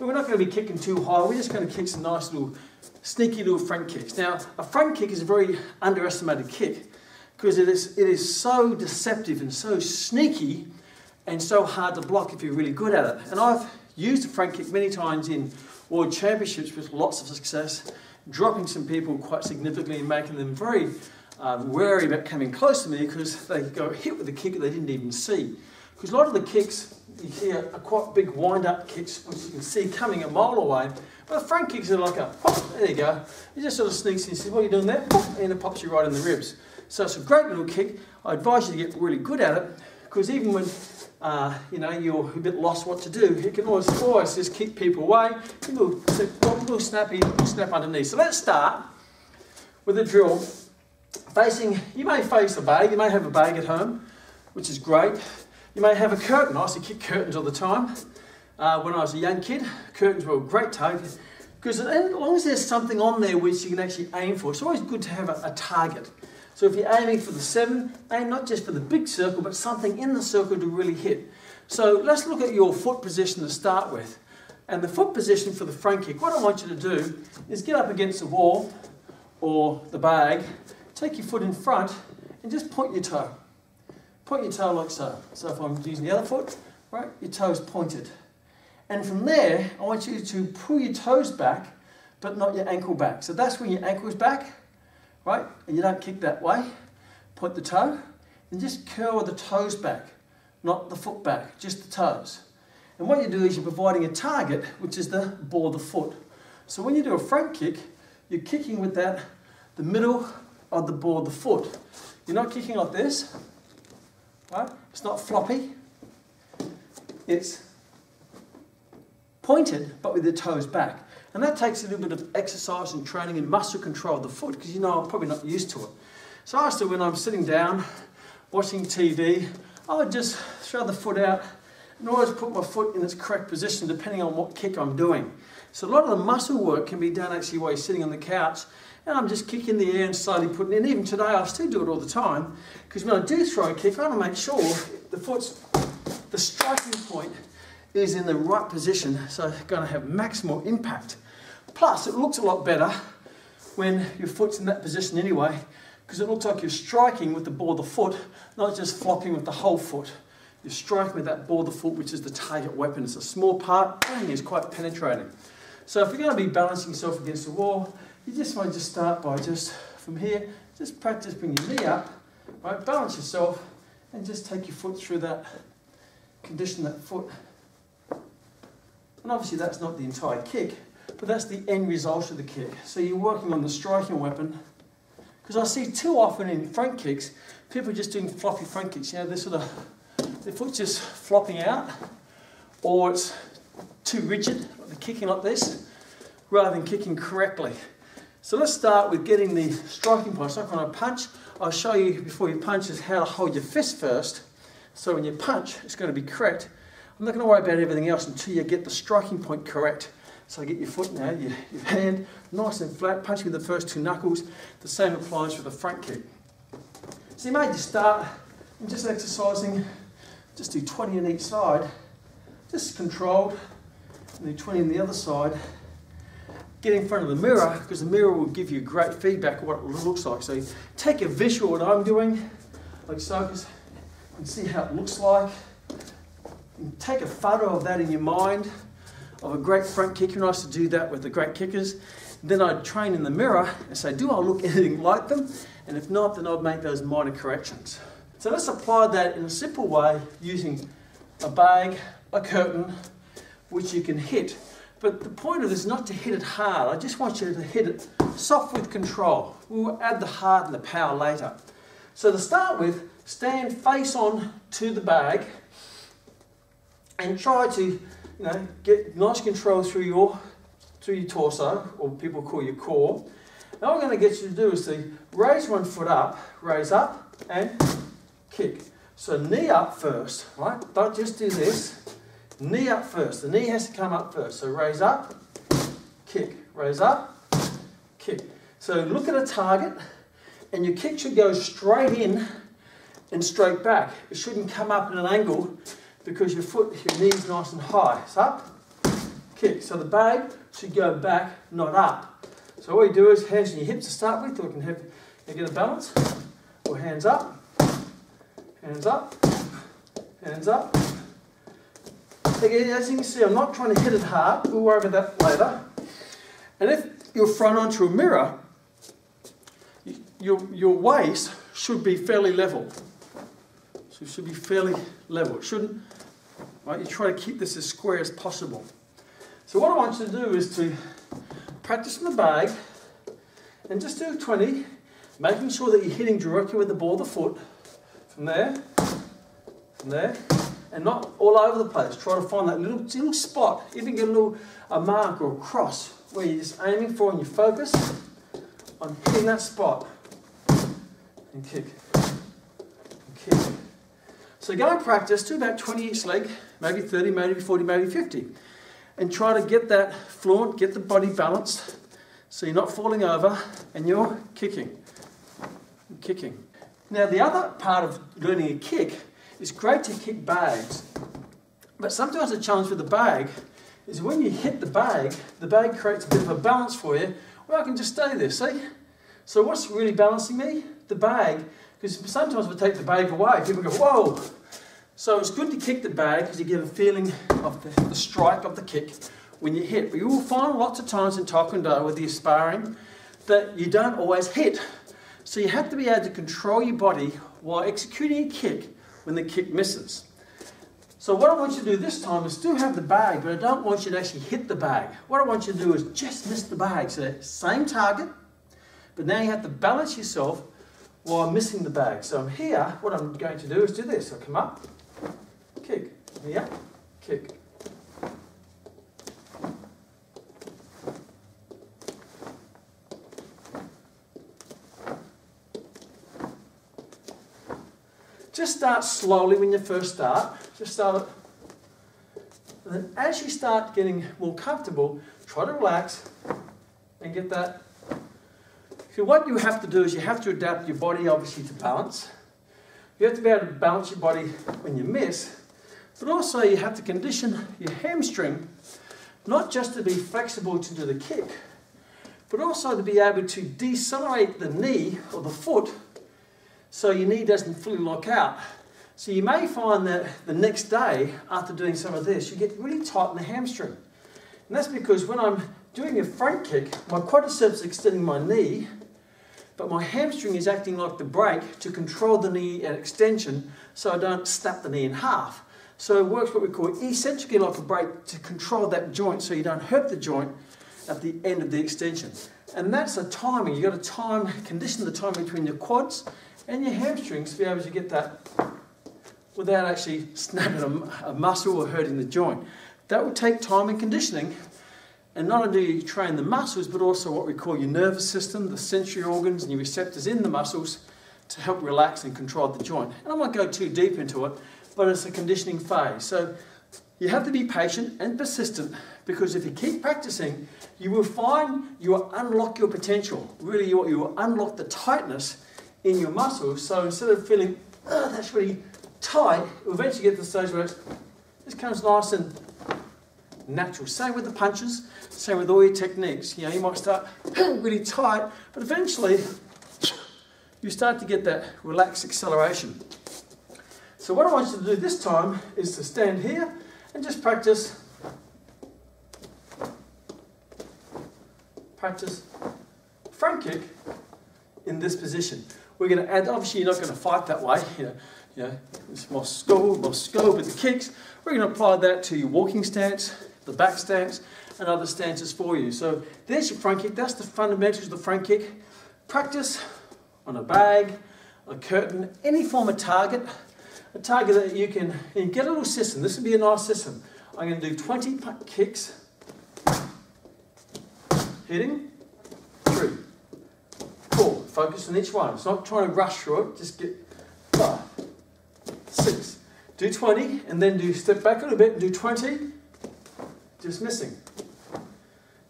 but we're not going to be kicking too high. We're just going to kick some nice little, sneaky little front kicks. Now, a front kick is a very underestimated kick because it is so deceptive and so sneaky and so hard to block if you're really good at it. And I've used a front kick many times in World Championships with lots of success, dropping some people quite significantly and making them very wary about coming close to me because they go hit with a kick that they didn't even see. Because a lot of the kicks you hear are quite big wind-up kicks, which you can see coming a mile away. But the front kicks are like a pop, there you go. It just sort of sneaks in and says, what are you doing there? Pop, and it pops you right in the ribs. So it's a great little kick. I advise you to get really good at it because even when you know, you're a bit lost what to do, you can always just keep people away. A little snappy, snap underneath. So let's start with a drill facing, you may face a bag, you may have a bag at home, which is great. You may have a curtain. I used to kick curtains all the time. When I was a young kid, curtains were a great target because as long as there's something on there which you can actually aim for, it's always good to have a target. So if you're aiming for the 7, aim not just for the big circle, but something in the circle to really hit. So let's look at your foot position to start with. And the foot position for the front kick, what I want you to do is get up against the wall or the bag, take your foot in front and just point your toe. Point your toe like so. So if I'm using the other foot, right, your toe's pointed. And from there, I want you to pull your toes back, but not your ankle back. So that's when your ankle's back, right? And you don't kick that way. Point the toe, and just curl the toes back, not the foot back, just the toes. And what you do is you're providing a target, which is the ball of the foot. So when you do a front kick, you're kicking with that, the middle of the ball of the foot. You're not kicking like this. Right? It's not floppy, it's pointed but with the toes back. And that takes a little bit of exercise and training and muscle control of the foot because you know I'm probably not used to it. So I used to, when I'm sitting down watching TV, I would just throw the foot out and always put my foot in its correct position depending on what kick I'm doing. So a lot of the muscle work can be done actually while you're sitting on the couch. And I'm just kicking the air and slowly putting it in. Even today, I still do it all the time. Because when I do throw a kick, I want to make sure the striking point is in the right position. So it's going to have maximal impact. Plus, it looks a lot better when your foot's in that position anyway. Because it looks like you're striking with the ball of the foot, not just flopping with the whole foot. You're striking with that ball of the foot, which is the target weapon. It's a small part, and it's quite penetrating. So if you're going to be balancing yourself against the wall, you just want to just start by just from here, just practice, bring your knee up, right, balance yourself and just take your foot through that, condition that foot. And obviously that's not the entire kick, but that's the end result of the kick. So you're working on the striking weapon, because I see too often in front kicks, people just doing floppy front kicks, you know, they're sort of, their foot's just flopping out, or it's too rigid, they're kicking like this, rather than kicking correctly. So let's start with getting the striking point. So when I punch, I'll show you before you punch is how to hold your fist first. So when you punch, it's going to be correct. I'm not going to worry about everything else until you get the striking point correct. So get your foot now, your hand nice and flat, punch with the first 2 knuckles. The same applies for the front kick. So you may just start and just exercising, just do 20 on each side, just controlled, and do 20 on the other side. Get in front of the mirror because the mirror will give you great feedback of what it looks like. So take a visual of what I'm doing, like so, and see how it looks like. And take a photo of that in your mind of a great front kicker. And I used to do that with the great kickers. Then I'd train in the mirror and say, do I look anything like them? And if not, then I'd make those minor corrections. So let's apply that in a simple way using a bag, a curtain, which you can hit. But the point of this is not to hit it hard. I just want you to hit it soft with control. We'll add the hard and the power later. So to start with, stand face on to the bag and try to, get nice control through your torso, or people call your core. Now what I'm going to get you to do is to raise one foot up, raise up and kick. So knee up first, right? Don't just do this. Knee up first. The knee has to come up first. So raise up, kick. Raise up, kick. So look at a target and your kick should go straight in and straight back. It shouldn't come up at an angle because your knee is nice and high. It's up, kick. So the bag should go back, not up. So all you do is hands on your hips to start with, or you can have, you get a balance, or hands up, hands up, hands up. Again, as you can see, I'm not trying to hit it hard, we'll worry about that later. And if you're front onto a mirror, your waist should be fairly level. So it should be fairly level. It shouldn't, right? You try to keep this as square as possible. So what I want you to do is to practice in the bag and just do 20, making sure that you're hitting directly with the ball of the foot, from there, and not all over the place. Try to find that little spot, even get a mark or a cross where you're just aiming for and you focus on hitting that spot and kick, and kick. So go and practice, do about 20 each leg, maybe 30, maybe 40, maybe 50. And try to get that fluent, get the body balanced so you're not falling over and you're kicking. Kicking. Now the other part of learning a kick is great to kick bags, but sometimes the challenge with the bag is when you hit the bag creates a bit of a balance for you. Well, I can just stay there, see? So what's really balancing me? The bag, because sometimes we take the bag away, people go, whoa! So it's good to kick the bag because you get a feeling of the strike of the kick when you hit. But you will find lots of times in Taekwondo with your sparring that you don't always hit. So you have to be able to control your body while executing a kick when the kick misses. So what I want you to do this time is still have the bag, but I don't want you to actually hit the bag. What I want you to do is just miss the bag. So same target, but now you have to balance yourself while missing the bag. So here, what I'm going to do is do this. I'll come up, kick, here, kick. Just start slowly when you first start. Just start it. And then as you start getting more comfortable, try to relax and get that. So what you have to do is you have to adapt your body obviously to balance. You have to be able to balance your body when you miss, but also you have to condition your hamstring not just to be flexible to do the kick, but also to be able to decelerate the knee or the foot so your knee doesn't fully lock out. So you may find that the next day after doing some of this, you get really tight in the hamstring. And that's because when I'm doing a front kick, my quadriceps is extending my knee, but my hamstring is acting like the brake to control the knee at extension so I don't snap the knee in half. So it works what we call eccentrically like a brake to control that joint so you don't hurt the joint at the end of the extension. And that's a timing. You've got to condition the time between your quads and your hamstrings to be able to get that without actually snapping a muscle or hurting the joint. That will take time and conditioning, and not only do you train the muscles, but also what we call your nervous system, the sensory organs and your receptors in the muscles to help relax and control the joint. And I won't go too deep into it, but it's a conditioning phase. So you have to be patient and persistent, because if you keep practicing, you will find you will unlock your potential. Really, you will unlock the tightness in your muscles. So instead of feeling, oh, that's really tight, you'll eventually get to the stage where it just comes nice and natural. Same with the punches, same with all your techniques. You know, you might start really tight, but eventually you start to get that relaxed acceleration. So what I want you to do this time is to stand here and just practice front kick in this position. We're going to add, obviously you're not going to fight that way, you know, it's more skill with the kicks. We're going to apply that to your walking stance, the back stance, and other stances for you. So there's your front kick. That's the fundamentals of the front kick. Practice on a bag, a curtain, any form of target, a target that you can get a little system. This would be a nice system. I'm going to do 20 kicks, hitting, 3, 4. Focus on each one. It's not trying to rush through it. Just get 5, 6. Do 20 and then do step back a little bit and do 20. Just missing.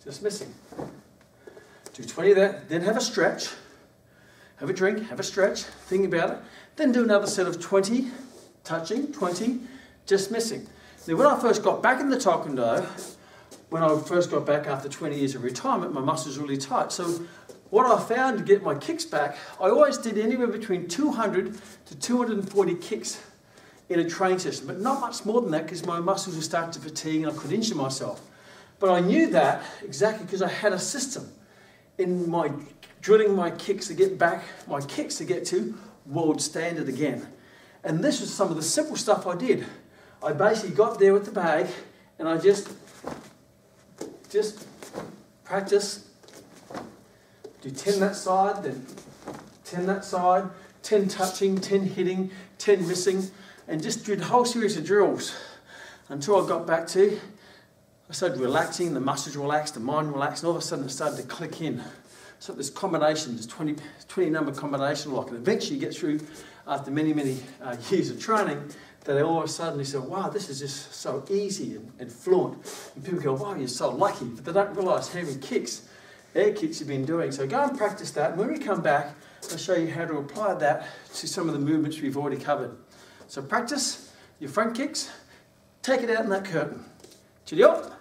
Just missing. Do 20 of that. Then have a stretch. Have a drink. Have a stretch. Think about it. Then do another set of 20. Touching. 20. Just missing. Now when I first got back in the Taekwondo, when I first got back after 20 years of retirement, my muscles were really tight. So what I found to get my kicks back, I always did anywhere between 200 to 240 kicks in a training session, but not much more than that because my muscles would start to fatigue and I could injure myself. But I knew that exactly because I had a system in my drilling my kicks to get back, my kicks to get to world standard again. And this was some of the simple stuff I did. I basically got there with the bag and I just practice, do 10 that side, then 10 that side, 10 touching, 10 hitting, 10 missing, and just did a whole series of drills until I got back to, I started relaxing, the muscles relaxed, the mind relaxed, and all of a sudden it started to click in. So this combination, this 20 number combination lock, and eventually you get through after many years of training, that all of a sudden you say, wow, this is just so easy and fluent. And people go, wow, you're so lucky, but they don't realise how many air kicks you've been doing. So go and practice that, and when we come back, I'll show you how to apply that to some of the movements we've already covered. So practice your front kicks, take it out in that curtain. Cheerio!